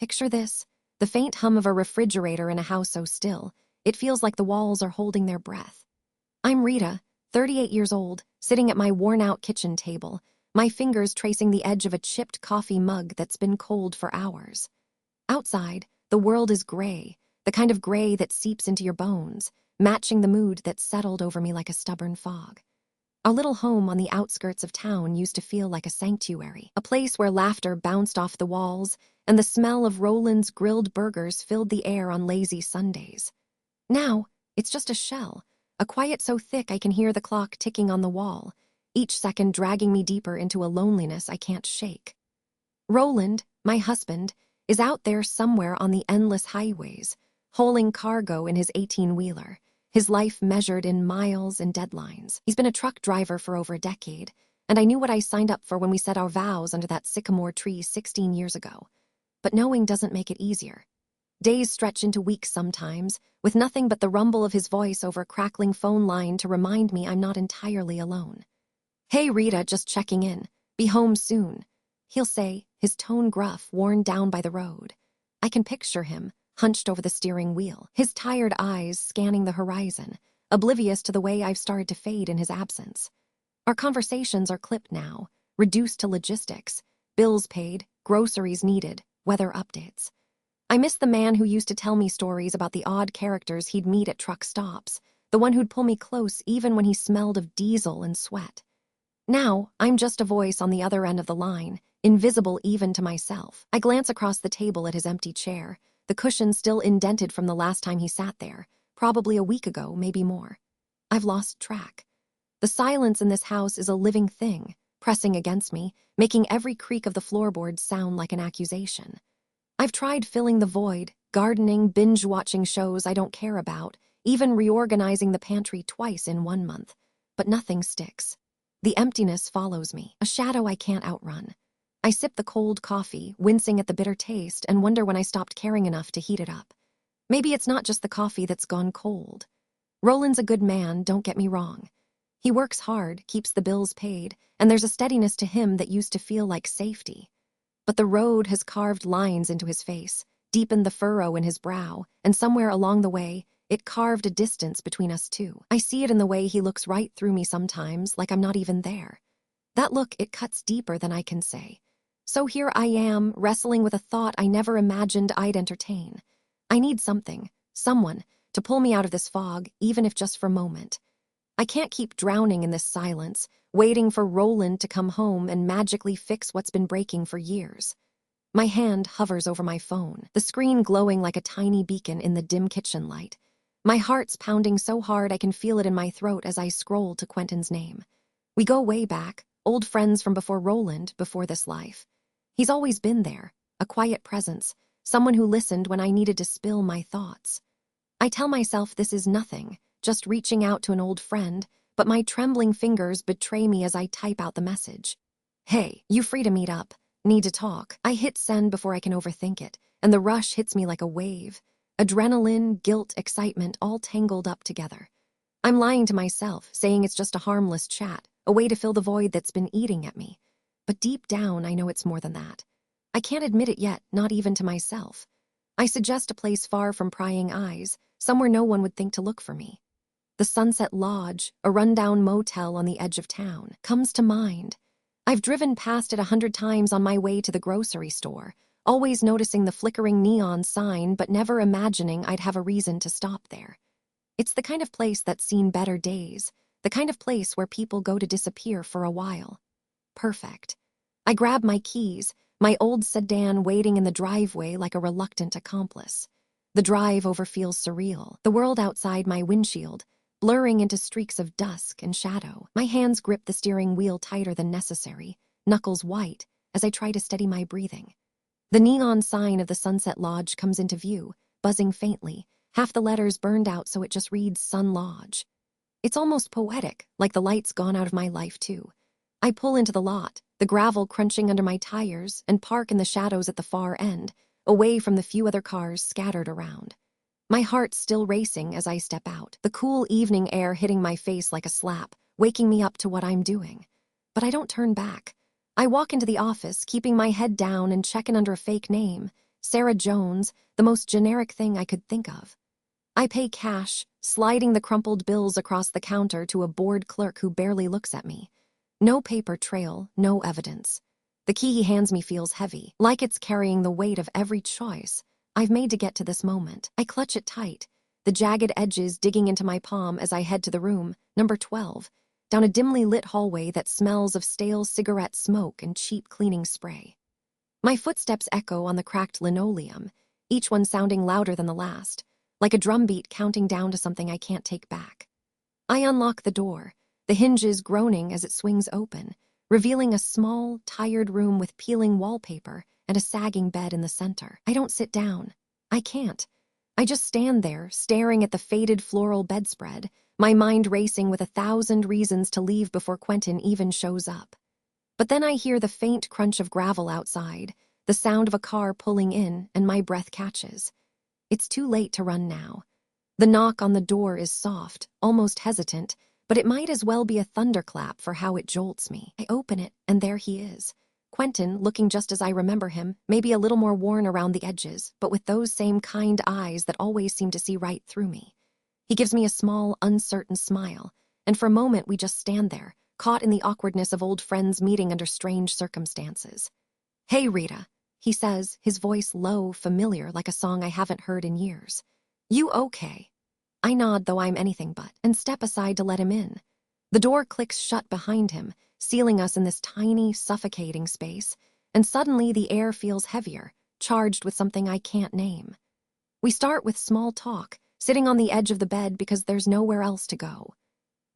Picture this: the faint hum of a refrigerator in a house so still, it feels like the walls are holding their breath. I'm Rita, 38 years old, sitting at my worn-out kitchen table, my fingers tracing the edge of a chipped coffee mug that's been cold for hours. Outside, the world is gray, the kind of gray that seeps into your bones, matching the mood that settled over me like a stubborn fog. Our little home on the outskirts of town used to feel like a sanctuary, a place where laughter bounced off the walls and the smell of Roland's grilled burgers filled the air on lazy Sundays. Now, it's just a shell, a quiet so thick I can hear the clock ticking on the wall, each second dragging me deeper into a loneliness I can't shake. Roland, my husband, is out there somewhere on the endless highways, hauling cargo in his 18-wheeler, his life measured in miles and deadlines. He's been a truck driver for over a decade, and I knew what I signed up for when we said our vows under that sycamore tree 16 years ago. But knowing doesn't make it easier. Days stretch into weeks sometimes, with nothing but the rumble of his voice over a crackling phone line to remind me I'm not entirely alone. "Hey Rita, just checking in. Be home soon," he'll say, his tone gruff, worn down by the road. I can picture him, hunched over the steering wheel, his tired eyes scanning the horizon, oblivious to the way I've started to fade in his absence. Our conversations are clipped now, reduced to logistics: bills paid, groceries needed, weather updates. I miss the man who used to tell me stories about the odd characters he'd meet at truck stops, the one who'd pull me close even when he smelled of diesel and sweat. Now, I'm just a voice on the other end of the line, invisible even to myself. I glance across the table at his empty chair, the cushion still indented from the last time he sat there, probably a week ago, maybe more. I've lost track. The silence in this house is a living thing, pressing against me, making every creak of the floorboards sound like an accusation. I've tried filling the void, gardening, binge-watching shows I don't care about, even reorganizing the pantry twice in 1 month, but nothing sticks. The emptiness follows me, a shadow I can't outrun. I sip the cold coffee, wincing at the bitter taste, and wonder when I stopped caring enough to heat it up. Maybe it's not just the coffee that's gone cold. Roland's a good man, don't get me wrong. He works hard, keeps the bills paid, and there's a steadiness to him that used to feel like safety. But the road has carved lines into his face, deepened the furrow in his brow, and somewhere along the way, it carved a distance between us two. I see it in the way he looks right through me sometimes, like I'm not even there. That look, it cuts deeper than I can say. So here I am, wrestling with a thought I never imagined I'd entertain. I need something, someone, to pull me out of this fog, even if just for a moment. I can't keep drowning in this silence, waiting for Roland to come home and magically fix what's been breaking for years. My hand hovers over my phone, the screen glowing like a tiny beacon in the dim kitchen light. My heart's pounding so hard I can feel it in my throat as I scroll to Quentin's name. We go way back, old friends from before Roland, before this life. He's always been there, a quiet presence, someone who listened when I needed to spill my thoughts. I tell myself this is nothing, just reaching out to an old friend, but my trembling fingers betray me as I type out the message. "Hey, you free to meet up? Need to talk?" I hit send before I can overthink it, and the rush hits me like a wave. Adrenaline, guilt, excitement, all tangled up together. I'm lying to myself, saying it's just a harmless chat, a way to fill the void that's been eating at me. But deep down, I know it's more than that. I can't admit it yet, not even to myself. I suggest a place far from prying eyes, somewhere no one would think to look for me. The Sunset Lodge, a rundown motel on the edge of town, comes to mind. I've driven past it 100 times on my way to the grocery store, always noticing the flickering neon sign but never imagining I'd have a reason to stop there. It's the kind of place that's seen better days, the kind of place where people go to disappear for a while. Perfect. I grab my keys, my old sedan waiting in the driveway like a reluctant accomplice. The drive over feels surreal, the world outside my windshield, blurring into streaks of dusk and shadow. My hands grip the steering wheel tighter than necessary, knuckles white, as I try to steady my breathing. The neon sign of the Sunset Lodge comes into view, buzzing faintly, half the letters burned out so it just reads Sun Lodge. It's almost poetic, like the light's gone out of my life too. I pull into the lot, the gravel crunching under my tires, and park in the shadows at the far end, away from the few other cars scattered around. My heart's still racing as I step out, the cool evening air hitting my face like a slap, waking me up to what I'm doing. But I don't turn back. I walk into the office, keeping my head down and checking under a fake name, Sarah Jones, the most generic thing I could think of. I pay cash, sliding the crumpled bills across the counter to a bored clerk who barely looks at me. No paper trail, no evidence. The key he hands me feels heavy, like it's carrying the weight of every choice I've made to get to this moment. I clutch it tight, the jagged edges digging into my palm as I head to the room, number 12, down a dimly lit hallway that smells of stale cigarette smoke and cheap cleaning spray. My footsteps echo on the cracked linoleum, each one sounding louder than the last, like a drumbeat counting down to something I can't take back. I unlock the door, the hinges groaning as it swings open, revealing a small, tired room with peeling wallpaper and a sagging bed in the center. I don't sit down. I can't. I just stand there, staring at the faded floral bedspread, my mind racing with 1,000 reasons to leave before Quentin even shows up. But then I hear the faint crunch of gravel outside, the sound of a car pulling in, and my breath catches. It's too late to run now. The knock on the door is soft, almost hesitant, but it might as well be a thunderclap for how it jolts me. I open it, and there he is. Quentin, looking just as I remember him, maybe a little more worn around the edges, but with those same kind eyes that always seem to see right through me. He gives me a small, uncertain smile, and for a moment we just stand there, caught in the awkwardness of old friends meeting under strange circumstances. "Hey, Rita," he says, his voice low, familiar, like a song I haven't heard in years. "You okay?" I nod, though I'm anything but, and step aside to let him in. The door clicks shut behind him, sealing us in this tiny, suffocating space, and suddenly the air feels heavier, charged with something I can't name. We start with small talk, sitting on the edge of the bed because there's nowhere else to go.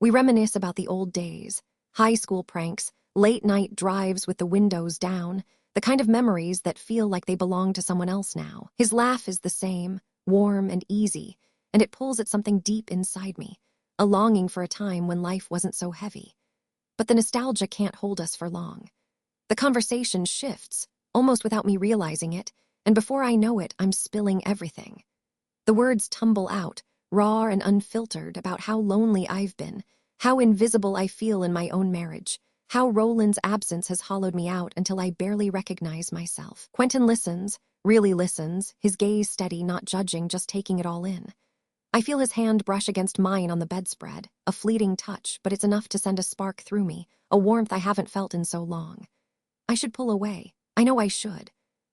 We reminisce about the old days, high school pranks, late-night drives with the windows down, the kind of memories that feel like they belong to someone else now. His laugh is the same, warm and easy, and it pulls at something deep inside me, a longing for a time when life wasn't so heavy. But the nostalgia can't hold us for long. The conversation shifts, almost without me realizing it, and before I know it, I'm spilling everything. The words tumble out, raw and unfiltered, about how lonely I've been, how invisible I feel in my own marriage, how Roland's absence has hollowed me out until I barely recognize myself. Quentin listens, really listens, his gaze steady, not judging, just taking it all in. I feel his hand brush against mine on the bedspread, a fleeting touch, but it's enough to send a spark through me, a warmth I haven't felt in so long. I should pull away. I know I should.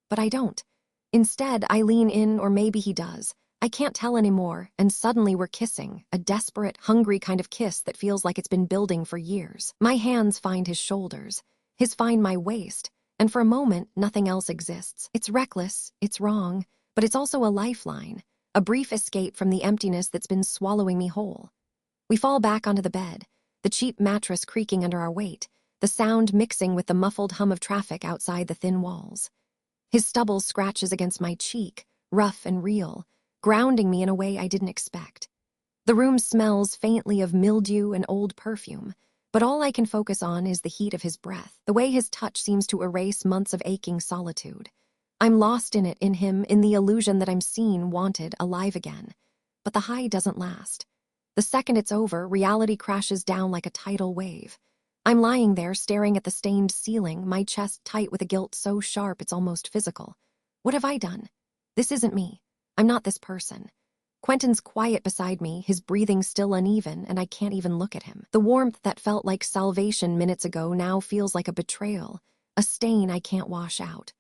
But I don't. Instead, I lean in, or maybe he does. I can't tell anymore, and suddenly we're kissing, a desperate, hungry kind of kiss that feels like it's been building for years. My hands find his shoulders, his find my waist, and for a moment, nothing else exists. It's reckless, it's wrong, but it's also a lifeline, a brief escape from the emptiness that's been swallowing me whole. We fall back onto the bed, the cheap mattress creaking under our weight, the sound mixing with the muffled hum of traffic outside the thin walls. His stubble scratches against my cheek, rough and real, grounding me in a way I didn't expect. The room smells faintly of mildew and old perfume, but all I can focus on is the heat of his breath, the way his touch seems to erase months of aching solitude. I'm lost in it, in him, in the illusion that I'm seen, wanted, alive again. But the high doesn't last. The second it's over, reality crashes down like a tidal wave. I'm lying there, staring at the stained ceiling, my chest tight with a guilt so sharp it's almost physical. What have I done? This isn't me. I'm not this person. Quentin's quiet beside me, his breathing still uneven, and I can't even look at him. The warmth that felt like salvation minutes ago now feels like a betrayal, a stain I can't wash out.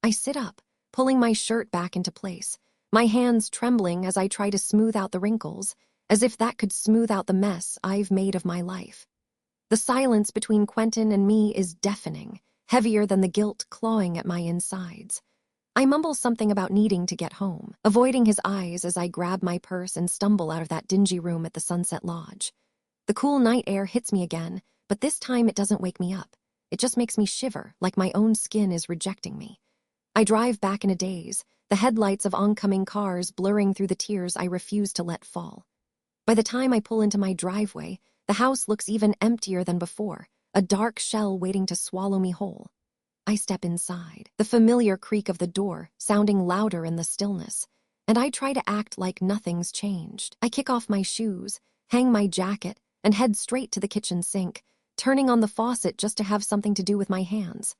I sit up, pulling my shirt back into place, my hands trembling as I try to smooth out the wrinkles, as if that could smooth out the mess I've made of my life. The silence between Quentin and me is deafening, heavier than the guilt clawing at my insides. I mumble something about needing to get home, avoiding his eyes as I grab my purse and stumble out of that dingy room at the Sunset Lodge. The cool night air hits me again, but this time it doesn't wake me up. It just makes me shiver, like my own skin is rejecting me. I drive back in a daze, the headlights of oncoming cars blurring through the tears I refuse to let fall. By the time I pull into my driveway, the house looks even emptier than before, a dark shell waiting to swallow me whole. I step inside, the familiar creak of the door sounding louder in the stillness, and I try to act like nothing's changed. I kick off my shoes, hang my jacket, and head straight to the kitchen sink, turning on the faucet just to have something to do with my hands.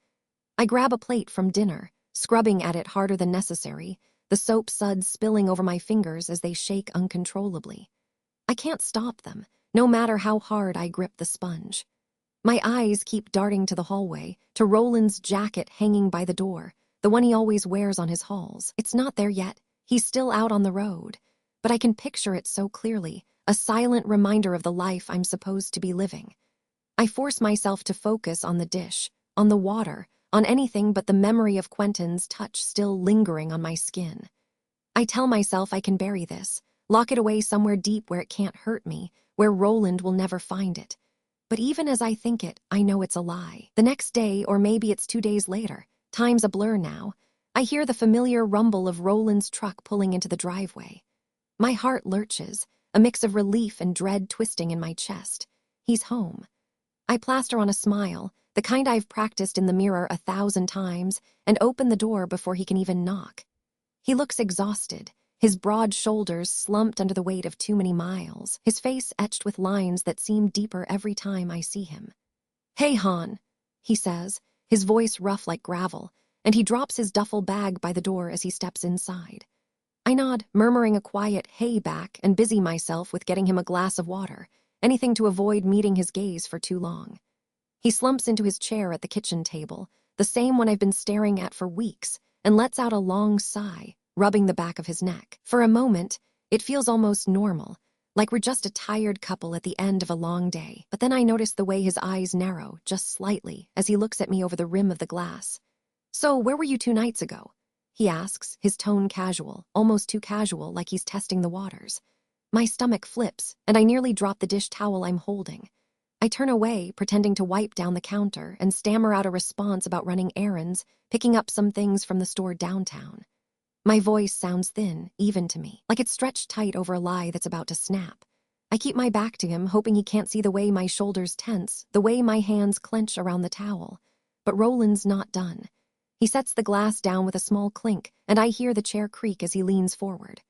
I grab a plate from dinner, scrubbing at it harder than necessary, the soap suds spilling over my fingers as they shake uncontrollably. I can't stop them, no matter how hard I grip the sponge. My eyes keep darting to the hallway, to Roland's jacket hanging by the door, the one he always wears on his hauls. It's not there yet. He's still out on the road. But I can picture it so clearly, a silent reminder of the life I'm supposed to be living. I force myself to focus on the dish, on the water, on anything but the memory of Quentin's touch still lingering on my skin. I tell myself I can bury this, lock it away somewhere deep where it can't hurt me, where Roland will never find it. But even as I think it, I know it's a lie. The next day, or maybe it's 2 days later, time's a blur now, I hear the familiar rumble of Roland's truck pulling into the driveway. My heart lurches, a mix of relief and dread twisting in my chest. He's home. I plaster on a smile, the kind I've practiced in the mirror 1,000 times, and open the door before he can even knock. He looks exhausted, his broad shoulders slumped under the weight of too many miles, his face etched with lines that seem deeper every time I see him. "Hey, Han," he says, his voice rough like gravel, and he drops his duffel bag by the door as he steps inside. I nod, murmuring a quiet hey back, and busy myself with getting him a glass of water, anything to avoid meeting his gaze for too long. He slumps into his chair at the kitchen table, the same one I've been staring at for weeks, and lets out a long sigh, rubbing the back of his neck. For a moment, it feels almost normal, like we're just a tired couple at the end of a long day. But then I notice the way his eyes narrow, just slightly, as he looks at me over the rim of the glass. "So, where were you 2 nights ago?" he asks, his tone casual, almost too casual, like he's testing the waters. My stomach flips, and I nearly drop the dish towel I'm holding. I turn away, pretending to wipe down the counter, and stammer out a response about running errands, picking up some things from the store downtown. My voice sounds thin, even to me, like it's stretched tight over a lie that's about to snap. I keep my back to him, hoping he can't see the way my shoulders tense, the way my hands clench around the towel. But Roland's not done. He sets the glass down with a small clink, and I hear the chair creak as he leans forward.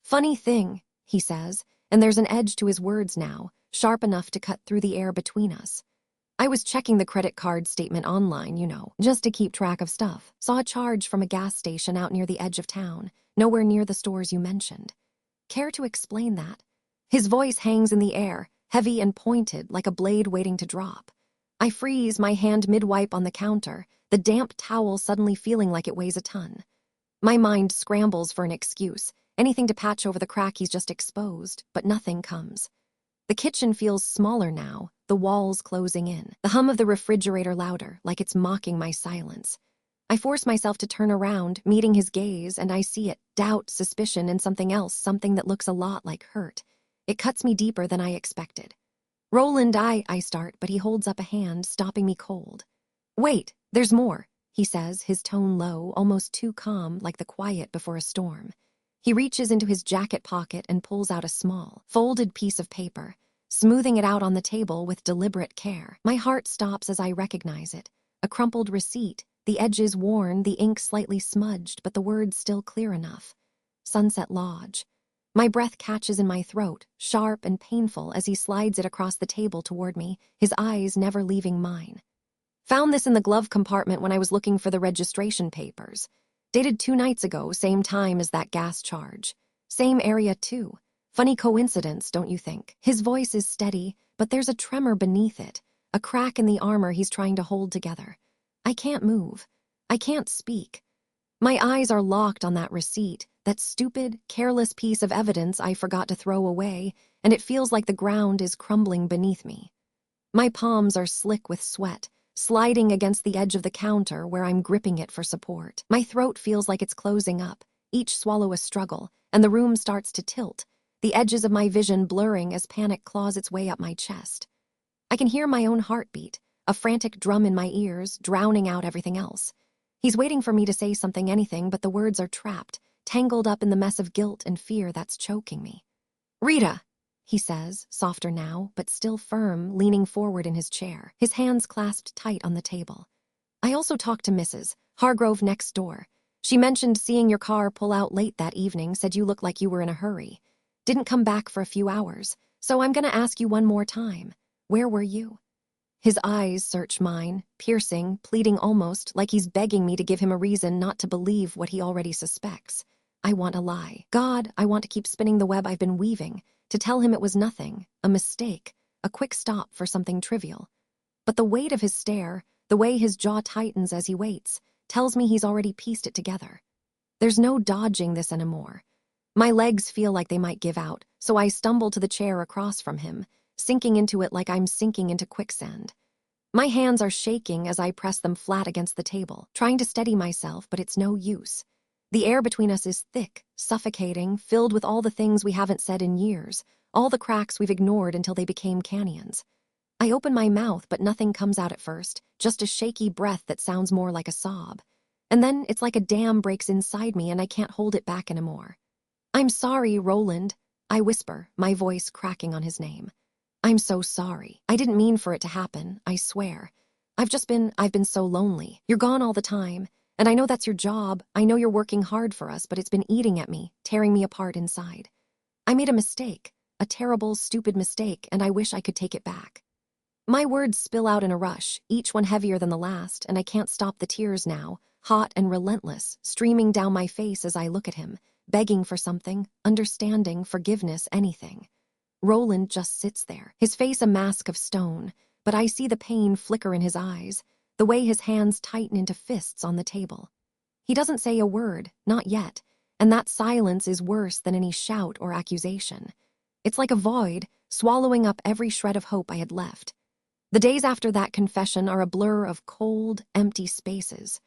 "Funny thing," he says, and there's an edge to his words now, sharp enough to cut through the air between us. "I was checking the credit card statement online, just to keep track of stuff. Saw a charge from a gas station out near the edge of town, nowhere near the stores you mentioned. Care to explain that?" His voice hangs in the air, heavy and pointed, like a blade waiting to drop. I freeze, my hand mid-wipe on the counter, the damp towel suddenly feeling like it weighs a ton. My mind scrambles for an excuse, anything to patch over the crack he's just exposed, but nothing comes. The kitchen feels smaller now, the walls closing in, the hum of the refrigerator louder, like it's mocking my silence. I force myself to turn around, meeting his gaze, and I see it, doubt, suspicion, and something else, something that looks a lot like hurt. It cuts me deeper than I expected. "Roland, I start, but he holds up a hand, stopping me cold. "Wait, there's more," he says, his tone low, almost too calm, like the quiet before a storm. He reaches into his jacket pocket and pulls out a small, folded piece of paper, smoothing it out on the table with deliberate care. My heart stops as I recognize it. A crumpled receipt, the edges worn, the ink slightly smudged, but the words still clear enough. Sunset Lodge. My breath catches in my throat, sharp and painful, as he slides it across the table toward me, his eyes never leaving mine. "Found this in the glove compartment when I was looking for the registration papers. Dated 2 nights ago, same time as that gas charge. Same area, too. Funny coincidence, don't you think?" His voice is steady, but there's a tremor beneath it, a crack in the armor he's trying to hold together. I can't move. I can't speak. My eyes are locked on that receipt, that stupid, careless piece of evidence I forgot to throw away, and it feels like the ground is crumbling beneath me. My palms are slick with sweat, sliding against the edge of the counter where I'm gripping it for support. My throat feels like it's closing up, each swallow a struggle, and the room starts to tilt, the edges of my vision blurring as panic claws its way up my chest. I can hear my own heartbeat, a frantic drum in my ears, drowning out everything else. He's waiting for me to say something, anything, but the words are trapped, tangled up in the mess of guilt and fear that's choking me. "Rita," he says, softer now, but still firm, leaning forward in his chair, his hands clasped tight on the table. "I also talked to Mrs. Hargrove next door. She mentioned seeing your car pull out late that evening, said you looked like you were in a hurry. Didn't come back for a few hours, so I'm gonna ask you one more time. Where were you?" His eyes search mine, piercing, pleading almost like he's begging me to give him a reason not to believe what he already suspects. I want a lie. God, I want to keep spinning the web I've been weaving, to tell him it was nothing, a mistake, a quick stop for something trivial. But the weight of his stare, the way his jaw tightens as he waits, tells me he's already pieced it together. There's no dodging this anymore. My legs feel like they might give out, so I stumble to the chair across from him, sinking into it like I'm sinking into quicksand. My hands are shaking as I press them flat against the table, trying to steady myself, but it's no use. The air between us is thick, suffocating, filled with all the things we haven't said in years, all the cracks we've ignored until they became canyons. I open my mouth, but nothing comes out at first, just a shaky breath that sounds more like a sob. And then it's like a dam breaks inside me and I can't hold it back anymore. "I'm sorry, Roland," I whisper, my voice cracking on his name. "I'm so sorry. I didn't mean for it to happen, I swear. I've been so lonely. You're gone all the time, and I know that's your job. I know you're working hard for us, but it's been eating at me, tearing me apart inside. I made a mistake, a terrible, stupid mistake, and I wish I could take it back." My words spill out in a rush, each one heavier than the last, and I can't stop the tears now, hot and relentless, streaming down my face as I look at him, begging for something, understanding, forgiveness, anything. Roland just sits there, his face a mask of stone, but I see the pain flicker in his eyes, the way his hands tighten into fists on the table. He doesn't say a word, not yet, and that silence is worse than any shout or accusation. It's like a void, swallowing up every shred of hope I had left. The days after that confession are a blur of cold, empty spaces.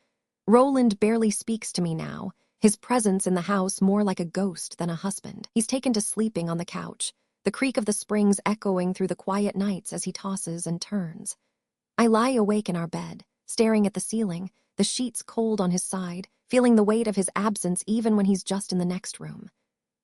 Roland barely speaks to me now, his presence in the house more like a ghost than a husband. He's taken to sleeping on the couch, the creak of the springs echoing through the quiet nights as he tosses and turns. I lie awake in our bed, staring at the ceiling, the sheets cold on his side, feeling the weight of his absence even when he's just in the next room.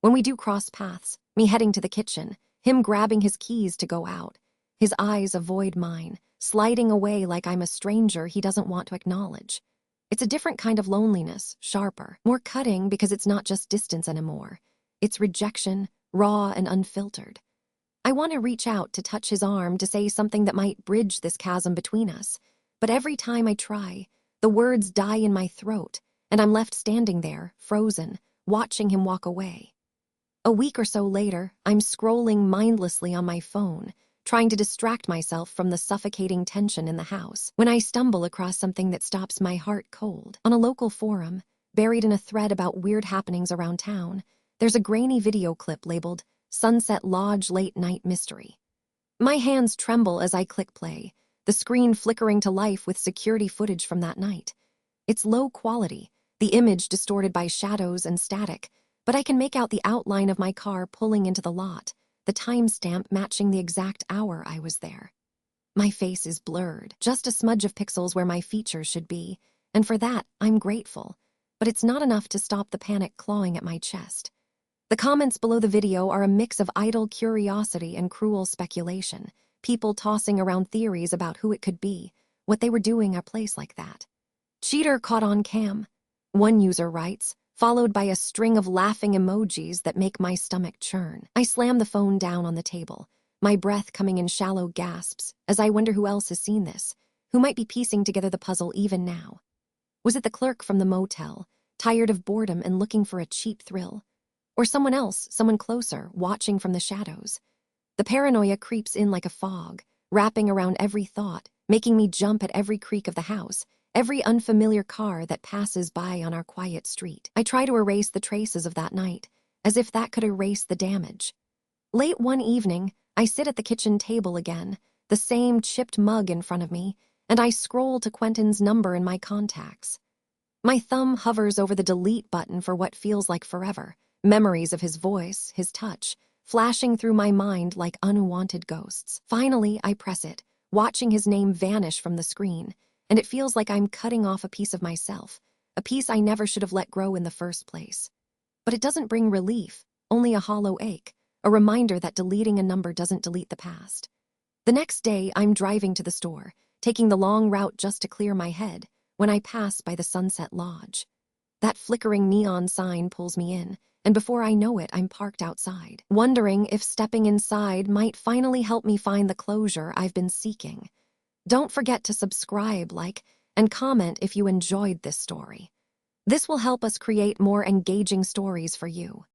When we do cross paths, me heading to the kitchen, him grabbing his keys to go out, his eyes avoid mine, sliding away like I'm a stranger he doesn't want to acknowledge. It's a different kind of loneliness, sharper, more cutting because it's not just distance anymore. It's rejection, raw and unfiltered. I want to reach out to touch his arm to say something that might bridge this chasm between us, but every time I try, the words die in my throat, and I'm left standing there, frozen, watching him walk away. A week or so later, I'm scrolling mindlessly on my phone, trying to distract myself from the suffocating tension in the house, when I stumble across something that stops my heart cold. On a local forum, buried in a thread about weird happenings around town, there's a grainy video clip labeled "Sunset Lodge Late Night Mystery." My hands tremble as I click play, the screen flickering to life with security footage from that night. It's low quality, the image distorted by shadows and static, but I can make out the outline of my car pulling into the lot, the timestamp matching the exact hour I was there. My face is blurred, just a smudge of pixels where my features should be, and for that, I'm grateful. But it's not enough to stop the panic clawing at my chest. The comments below the video are a mix of idle curiosity and cruel speculation, people tossing around theories about who it could be, what they were doing at a place like that. "Cheater caught on cam," one user writes, followed by a string of laughing emojis that make my stomach churn. I slam the phone down on the table, my breath coming in shallow gasps as I wonder who else has seen this, who might be piecing together the puzzle even now. Was it the clerk from the motel, tired of boredom and looking for a cheap thrill? Or someone else, someone closer, watching from the shadows? The paranoia creeps in like a fog, wrapping around every thought, making me jump at every creak of the house, every unfamiliar car that passes by on our quiet street. I try to erase the traces of that night, as if that could erase the damage. Late one evening, I sit at the kitchen table again, the same chipped mug in front of me, and I scroll to Quentin's number in my contacts. My thumb hovers over the delete button for what feels like forever, memories of his voice, his touch, flashing through my mind like unwanted ghosts. Finally, I press it, watching his name vanish from the screen, and it feels like I'm cutting off a piece of myself, a piece I never should have let grow in the first place. But it doesn't bring relief, only a hollow ache, a reminder that deleting a number doesn't delete the past. The next day, I'm driving to the store, taking the long route just to clear my head, when I pass by the Sunset Lodge. That flickering neon sign pulls me in, and before I know it, I'm parked outside, wondering if stepping inside might finally help me find the closure I've been seeking. Don't forget to subscribe, like, and comment if you enjoyed this story. This will help us create more engaging stories for you.